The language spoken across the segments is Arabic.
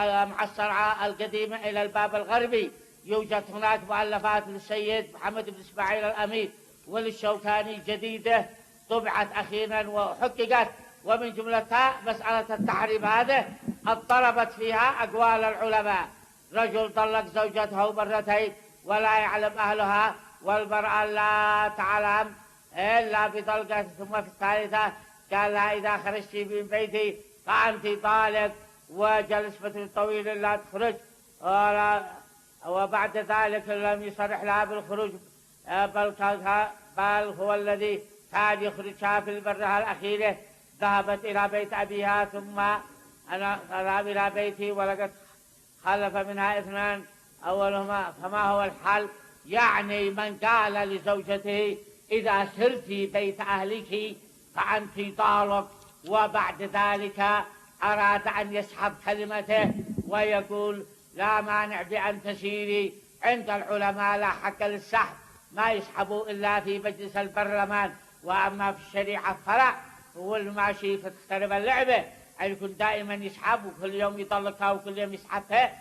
مع الصرعاء القديمة إلى الباب الغربي. يوجد هناك مؤلفات للسيد محمد بن إسماعيل الأمير وللشوكاني جديدة طبعت أخيرا وحققت، ومن جملتها مسألة التحريم هذه اضطربت فيها أقوال العلماء. رجل طلق زوجته مرتين ولا يعلم أهلها، والمرأة لا تعلم إلا بطلقة، ثم في الثالثة قال لها إذا خرجت من بيتي فأنت طالق، وجلس فترة طويلة لا تخرج، وبعد ذلك لم يصرح لها بالخروج، بل هو الذي كان يخرجها في المرة الأخيرة. ذهبت إلى بيت أبيها، ثم أنا ذهب إلى بيتي ولقد خلف منها اثنان، أولهما فما هو الحل؟ يعني من قال لزوجته إذا سرت بيت أهلك فأنت طالق، وبعد ذلك أراد أن يسحب كلمته ويقول لا مانع بأن تسيري. عند العلماء لا حق للسحب، ما يسحبوا إلا في مجلس البرلمان، وأما في الشريعة فلا، هو الماشي فتخترب اللعبة، أن يكون دائما يسحب وكل يوم يطلقها وكل يوم يسحبها.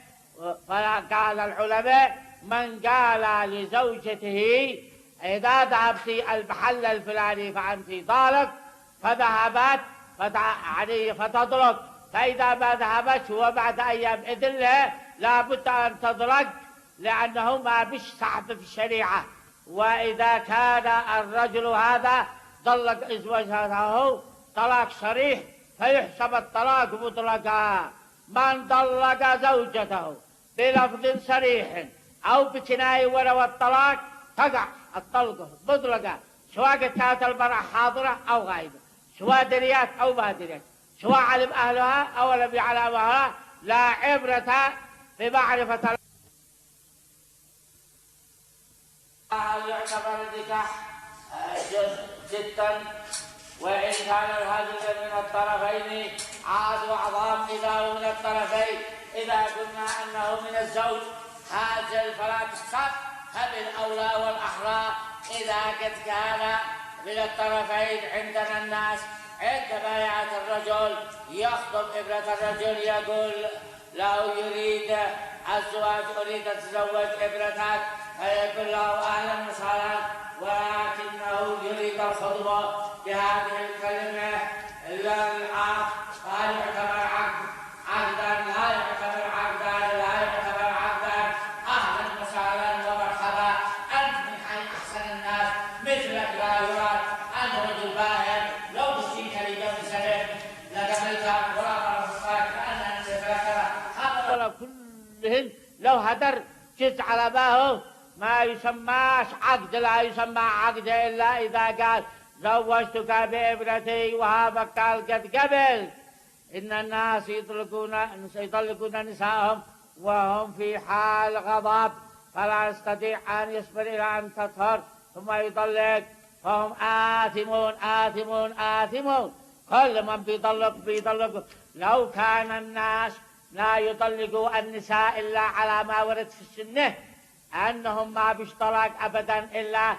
فلا قال العلماء من قال لزوجته إذا ذهبت المحل الفلاني فأنت طالق، فذهبت فتطلق، فإذا ما ذهبت وبعد أيام إذن له لا بد أن تطلق، لأنه ما بش سحب في الشريعة. وإذا كان الرجل هذا طلق زوجته طلاق صريح فيحسب الطلاق مطلقا. من طلق زوجته بلفظ صريح أو بكناية وروى الطلاق تقع الطلقة مطلقا، سواء كانت المرأة حاضرة أو غائبة، سواء دريات أو ما دريات، سواء علم أهلها أو لم يعلم أهلها، لا عبرة بمعرفة يعتبر النكاح جدا، وإن كان الهدف من الطرفين عاد وعظام إذا هو من الطرفين. إذا قلنا أنه من الزوج هاجل فلا تحسب، فبالأولى والأحرى إذا قد كان من الطرفين. عندنا الناس عندما يأتي الرجل يخطب ابنة الرجل يقول له يريد الزواج، أريد أتزوج ابنتك، فيقول له أهلا وسهلا، ولكنه يريد الخطبة بهذه الكلمة العقد، فهل يعتبر عقدا؟ لا يعتبر عقدا، لا يعتبر عقدا. أهلا وسهلا ومرحبا، أنت من حي أحسن الناس، مثلك لا يراد، أنت رجل باهر، لو بشتيك لي قبل سنة لقبلتك ولا مرحبا كأنني مثلك. هذا كلهن لو هدر جزء على باهو ما يسماش عقد، لا يسمى عقد إلا إذا قال زوجتك بابنتي وهذا قال قد قبل. إن الناس يطلقون نساءهم وهم في حال غضب، فلا يستطيع أن يصبر إلى أن تطهر ثم يطلق، فهم آثمون آثمون آثمون. كل من بيطلق. لو كان الناس لا يطلقوا النساء إلا على ما ورد في السنة أنهم ما بيشترك أبدا إلا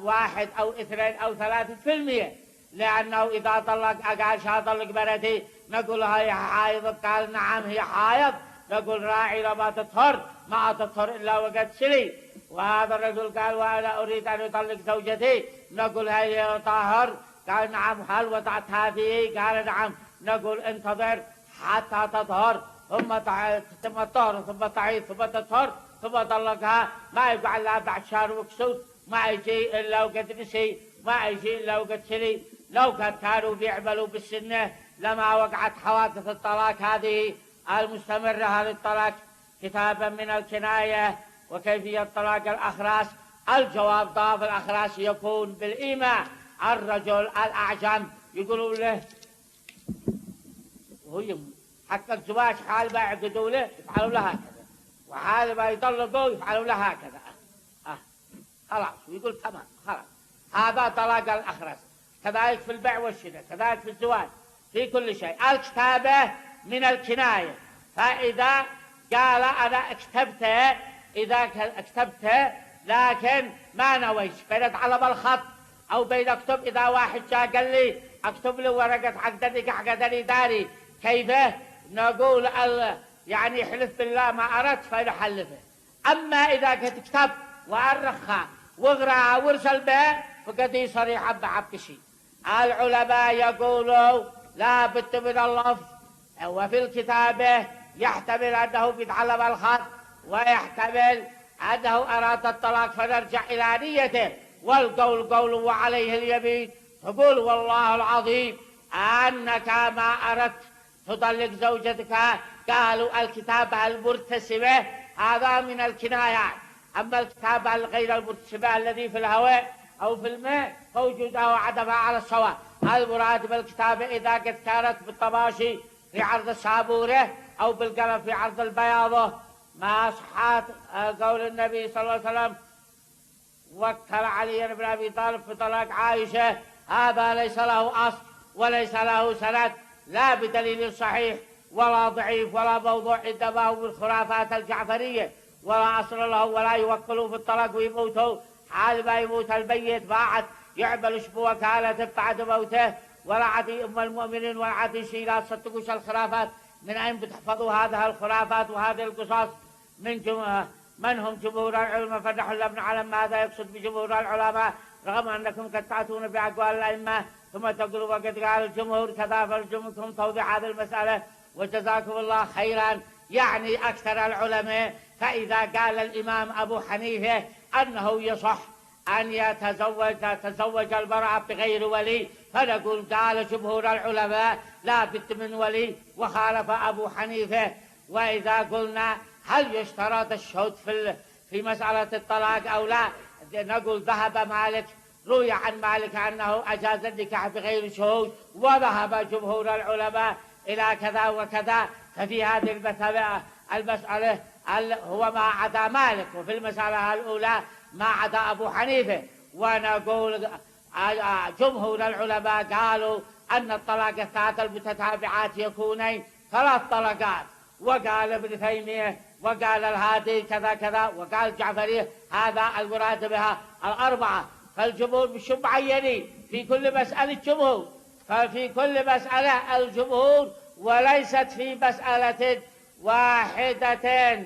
1 أو 2 أو 3%، لأنه إذا طلق قال شاطلق بنتي نقول هي حائض، قال نعم هي حائض، نقول راعي لما تطهر ما تطهر إلا وقد سلي. وهذا الرجل قال وأنا أريد أن أطلق زوجتي، نقول هي طاهر، قال نعم هل وضعتها فيه، قال نعم، نقول انتظر حتى تطهر ثم تطهر ثم تعيد ثم تطهر ثم طلقها. ما يفعل لها بعد شهر وكسوت، ما يجي إلا وقد نسي، ما يجي إلا وقد سلي. لو قد كانوا بيعملوا بالسنة لما وقعت حوادث الطلاق هذه المستمرة للطلاق. كتابا من الكناية وكيفية طلاق الأخراس. الجواب ضاف الأخراس يكون بالإيماء. الرجل الأعجم يقولوا له وهو حتى الزواج حال ما يعقدوا له يفعلوا له هكذا، وحال ما يطلقوا يفعلوا له هكذا. خلاص، ويقول تمام خلاص، هذا طلاق الأخرس. كذلك في البيع والشراء، كذلك في الزواج، في كل شيء. الكتابة من الكناية، فإذا قال أنا إذا اكتبت لكن ما نويت، بين اتعلم الخط أو بين أكتب. إذا واحد جاء قال لي أكتب له ورقة عقدني داري، كيف نقول يعني يحلف بالله ما أردت فيحلفه. أما إذا كنت كتب وأرخها واغرها وارسل به فقد صريحة بعبكشي. العلماء يقولوا لا بد من اللفظ، وفي الكتابة يحتمل أنه بيتعلم الخط ويحتمل أنه أراد الطلاق فنرجع إلى نيته، والقول قول وعليه اليمين. تقول والله العظيم أنك ما أردت تطلق زوجتك، قالوا الكتابة المرتسمة هذا من الكنايات، أما الكتابة غير المرتسمة الذي في الهواء أو في الماء فوجودها وعدمها على السواء. المراد بالكتابة إذا قد كانت بالطباشي في عرض السابورة أو بالقلم في عرض البياضة، ما صحات قول النبي صلى الله عليه وسلم وكل علي بن أبي طالب في طلاق عائشة، هذا ليس له أصل وليس له سند، لا بدليل صحيح ولا ضعيف ولا موضوع عندما هو بالخرافات الجعفرية، ولا أصل له، ولا يوكلوا في الطلاق ويموتوا حال ما يموت الميت بعد يعمل شبه وكالة بعد موته، ولا عدي أم المؤمنين ولا عدي شيء. لا تصدقوش الخرافات. من أين بتحفظوا هذه الخرافات وهذه القصص؟ من هم جمهور العلماء؟ فنحن لم نعلم ماذا يقصد بجمهور العلماء، رغم أنكم قد تأتون بأقوال الأئمة ثم تقولوا وقد قال الجمهور كذا، فارجمكم توضيح هذه المسألة وجزاكم الله خيرا. يعني أكثر العلماء، فإذا قال الإمام أبو حنيفة أنه يصح أن يتزوج المرأة بغير ولي، فنقول قال جمهور العلماء لا بد من ولي وخالف أبو حنيفة. وإذا قلنا هل يشترط الشهود في مسألة الطلاق أو لا، نقول ذهب مالك، روي عن مالك أنه أجاز النكاح بغير شهود، وذهب جمهور العلماء إلى كذا وكذا. ففي هذه المسألة هو ما عدا مالك، وفي المسألة الأولى ما عدا أبو حنيفة. ونقول جمهور العلماء قالوا أن الطلاق الثلاث المتتابعات يكونين 3 طلقات، وقال ابن تيمية وقال الهادي كذا كذا، وقال الجعفري هذا المراد بها 4. فالجمهور مش معينين في كل مسألة جمهور، ففي كل مسألة الجمهور وليست في مسألة واحدة.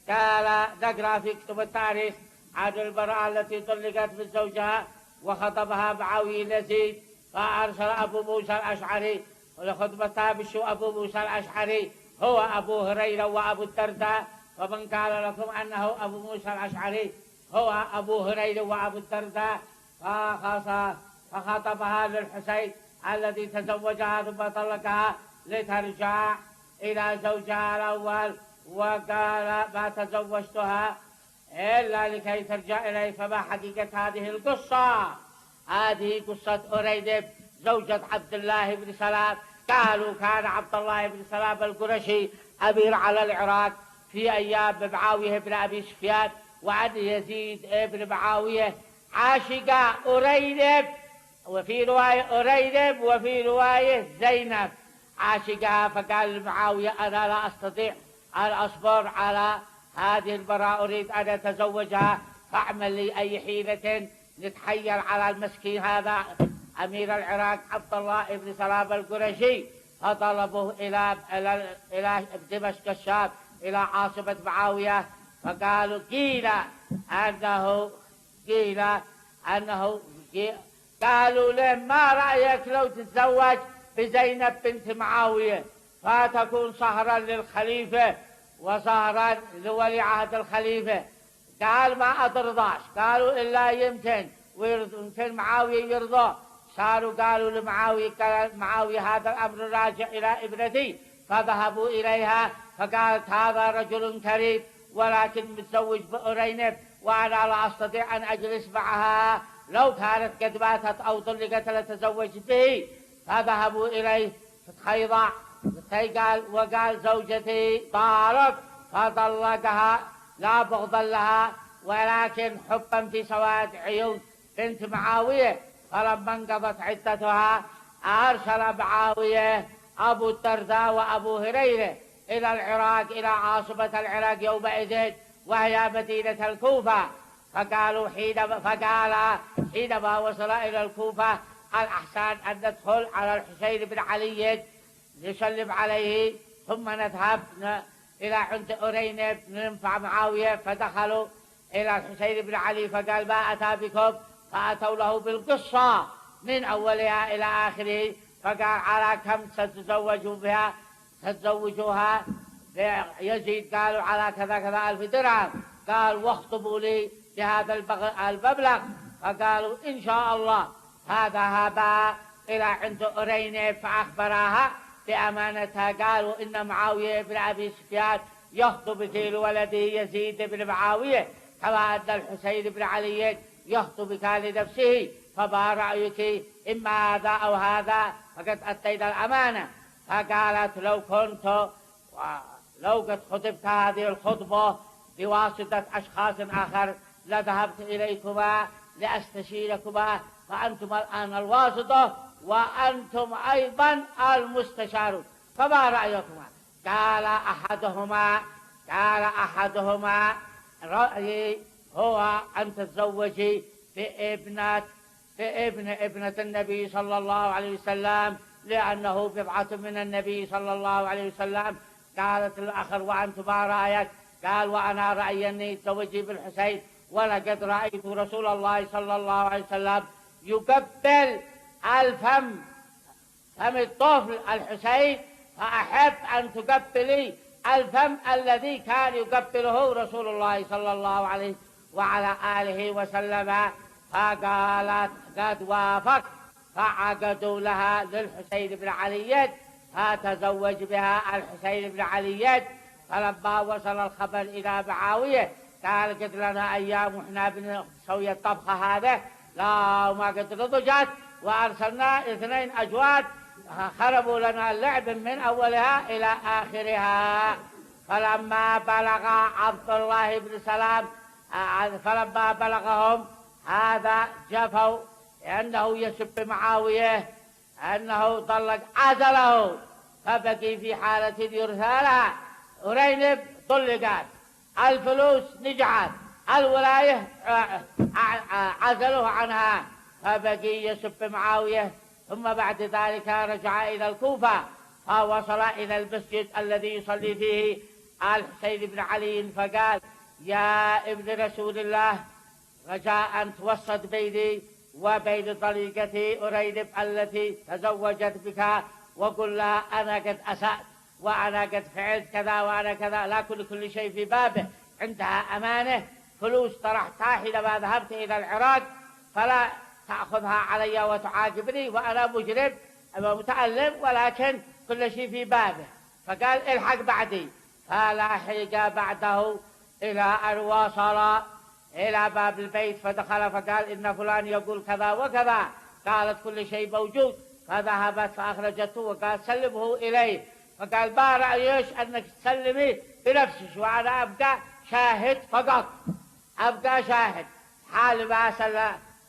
قال نقرأ في كتب التاريخ عن المرأة التي طلقت من زوجها وخطبها معاوية يزيد، فأرسل أبو موسى الأشعري ولخطبتها بشو أبو موسى الأشعري هو أبو هريرة وأبو الدرداء. ومن قال لكم أنه أبو موسى الأشعري هو أبو هريرة وأبو الدرداء، فخطبها للحسين الذي تزوجها ثم طلقها لترجع إلى زوجها الأول، وقال ما تزوجتها إلا لكي ترجع إليه. فما حقيقة هذه القصة؟ هذه قصة أريدب زوجة عبد الله بن سلام. قالوا كان عبد الله بن سلام القرشي أمير على العراق في أيام معاوية بن أبي سفيان، وعن يزيد بن معاوية عاشق أريدب، وفي رواية أريدب وفي رواية زينب عاشقها. فقال لمعاوية أنا لا أستطيع أن أصبر على هذه المرأة، أريد أن أتزوجها، فاعمل لي أي حيلة نتحيل على المسكين هذا أمير العراق عبد الله بن سلام القرشي. فطلبوه إلى دمشق الشام إلى عاصمة معاوية، فقالوا قيل أنه قالوا له ما رأيك لو تتزوج بزينب بنت معاوية فتكون صهرا للخليفة وصهرا لولي عهد الخليفة؟ قال ما أترضاش. قالوا إلا يمكن معاوية يرضى. صاروا قالوا لمعاوية قال معاوية هذا الأمر راجع إلى ابنتي، فذهبوا إليها فقالت هذا رجل كريم ولكن متزوج بأرينب وأنا لا أستطيع أن أجلس معها، لو كانت قد ماتت أو طلقت لتزوجت به. فذهبوا إليه فتخيضع وقال زوجتي طالق، فطلقها لا بغضا لها ولكن حبا في سواد عيون بنت معاوية. فلما انقضت عدتها أرسل معاوية أبو الدرداء وأبو هريرة إلى العراق إلى عاصمة العراق يومئذ وهي مدينة الكوفة. فقال حينما وصل إلى الكوفة الأحسن أن ندخل على الحسين بن علي نسلم عليه ثم نذهب إلى عند أرينب ننفع معاوية، فدخلوا إلى الحسين بن علي فقال ما أتى بكم؟ فأتوا له بالقصة من أولها إلى آخره، فقال على كم تتزوجوها يزيد؟ قالوا على كذا كذا 1000 درهم. قال واخطبوا لي بهذا المبلغ، فقالوا إن شاء الله. فذهبا إلى عند أرينب فأخبراها بأمانتها، قالوا إن معاوية بن أبي سفيان يخطب في لولده يزيد بن معاوية كما أن الحسين بن علي يخطبك لنفسه، فما رأيك؟ إما هذا أو هذا، فقد أتيت الأمانة. فقالت لو قد خطبت هذه الخطبة بواسطة أشخاص آخر لذهبت إليكما لأستشيركما، فأنتم الآن الواسطة وأنتم أيضا المستشارون، فما رأيكما؟ قال أحدهما رأيي هو أن تتزوجي بابنة النبي صلى الله عليه وسلم، لأنه بضعة من النبي صلى الله عليه وسلم. قالت الآخر وأنت ما رأيك؟ قال وأنا رأيي أني تزوجي بالحسين، ولقد رأيت رسول الله صلى الله عليه وسلم يقبل فم الطفل الحسين، فأحب أن تقبلي الفم الذي كان يقبله رسول الله صلى الله عليه وعلى آله وسلم. فقالت قد وافق، فعقدوا لها للحسين بن علي، فتزوج بها الحسين بن علي. فلما وصل الخبر إلى معاوية قال قد لنا أيام وإحنا بنسوي الطبخة هذا، لا ما قد نضجت، وأرسلنا 2 أجواد خربوا لنا اللعب من أولها إلى آخرها. فلما بلغ عبد الله بن سلام فلما بلغهم هذا جفوا أنه يسب معاوية أنه طلق عزله، فبقي في حالة يرثالها. أرينب طلقت، الفلوس نجعت، الولاية عزلوه عنها، فبقي يسب معاوية. ثم بعد ذلك رجع إلى الكوفة، فوصل إلى المسجد الذي يصلي فيه الحسين بن علي، فقال يا ابن رسول الله رجاء أن توسط بيني وبين طليقتي أرينب التي تزوجت بك، وقل لها أنا قد أسأت وأنا قد فعلت كذا وأنا كذا، لا كل شيء في بابه، عندها أمانة، فلوس طرحتها حينما ذهبت إلى العراق، فلا تأخذها علي وتعاقبني وأنا مجرم ومتعلم، ولكن كل شيء في بابه. فقال الحق بعدي، فلاحق بعده إلى أن وصل إلى باب البيت، فدخل فقال إن فلان يقول كذا وكذا. قالت كل شيء موجود، فذهبت فأخرجته وقال سلمه إليه. فقال ما رأيش أنك تسلمي بنفسك وأنا أبقى شاهد فقط، أبقى شاهد. حال ما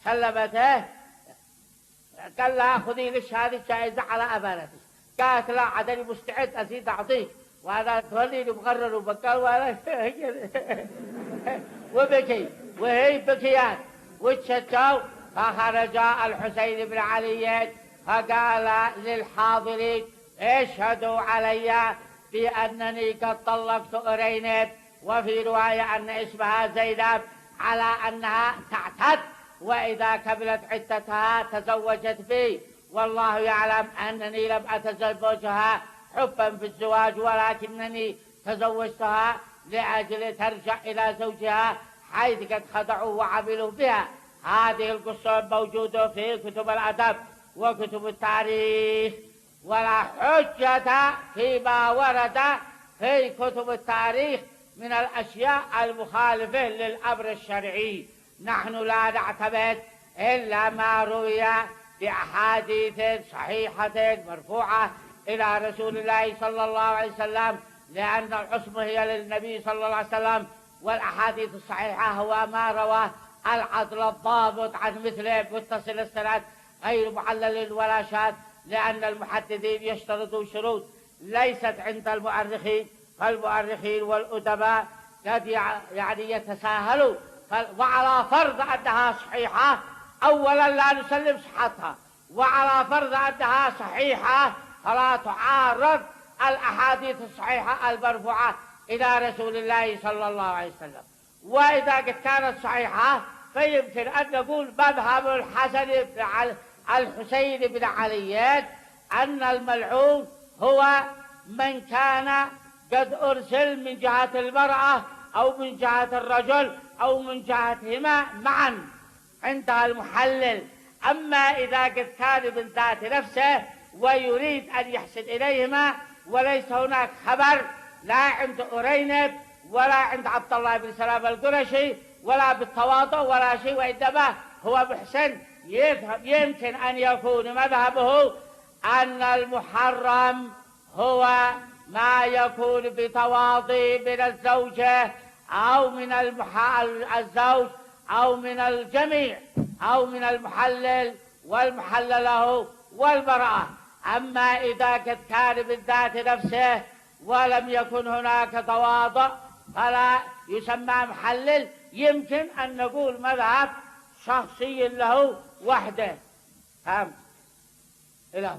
سلمته قال لها خذي لك هذه الجائزة على أمانتك. قالت لا عدني مستعد أزيد أعطيك، وأنا توليني مقرر وبقال وأنا وبكي وهي بكيات وتشتوا. فخرج الحسين بن علي فقال للحاضرين اشهدوا علي بأنني قد طلقت أرينب، وفي رواية أن اسمها زينب، على أنها تعتد، وإذا كملت عدتها تزوجت بي، والله يعلم أنني لم أتزوجها حبا في الزواج، ولكنني تزوجتها لأجل ترجع إلى زوجها حيث قد خدعوا وعملوا بها. هذه القصة موجودة في كتب الأدب وكتب التاريخ، ولا حجة فيما ورد في كتب التاريخ من الأشياء المخالفة للأمر الشرعي. نحن لا نعتمد إلا ما روي بأحاديث صحيحة مرفوعة إلى رسول الله صلى الله عليه وسلم، لأن العصمة هي للنبي صلى الله عليه وسلم، والأحاديث الصحيحة هو ما رواه العدل الضابط عن مثله متصل السند غير معلل ولا شاذ، لأن المحدثين يشترطوا شروط ليست عند المؤرخين، فالمؤرخين والأدباء قد يعني يتساهلوا. وعلى فرض أنها صحيحة أولا لا نسلم صحتها، وعلى فرض أنها صحيحة فلا تعارض الأحاديث الصحيحة المرفوعة إلى رسول الله صلى الله عليه وسلم. وإذا قد كانت صحيحة فيمكن أن نقول مذهب الحسين بن علي أن الملعون هو من كان قد أرسل من جهة المرأة أو من جهة الرجل أو من جهتهما معا عندها المحلل. أما إذا قد كان من ذات نفسه ويريد أن يحسن إليهما وليس هناك خبر لا عند أرينب ولا عند عبد الله بن سلام القرشي ولا بالتواضع ولا شيء، وإنما هو محسن، يمكن أن يكون مذهبه أن المحرم هو ما يكون بتواضي من الزوجة أو من الزوج أو من الجميع أو من المحلل والمحلل له والمرأة. أما إذا قد كان من ذات نفسه ولم يكن هناك تواضع فلا يسمى محلل، يمكن أن نقول مذهب شخصي له وحده. فهمت؟ إلى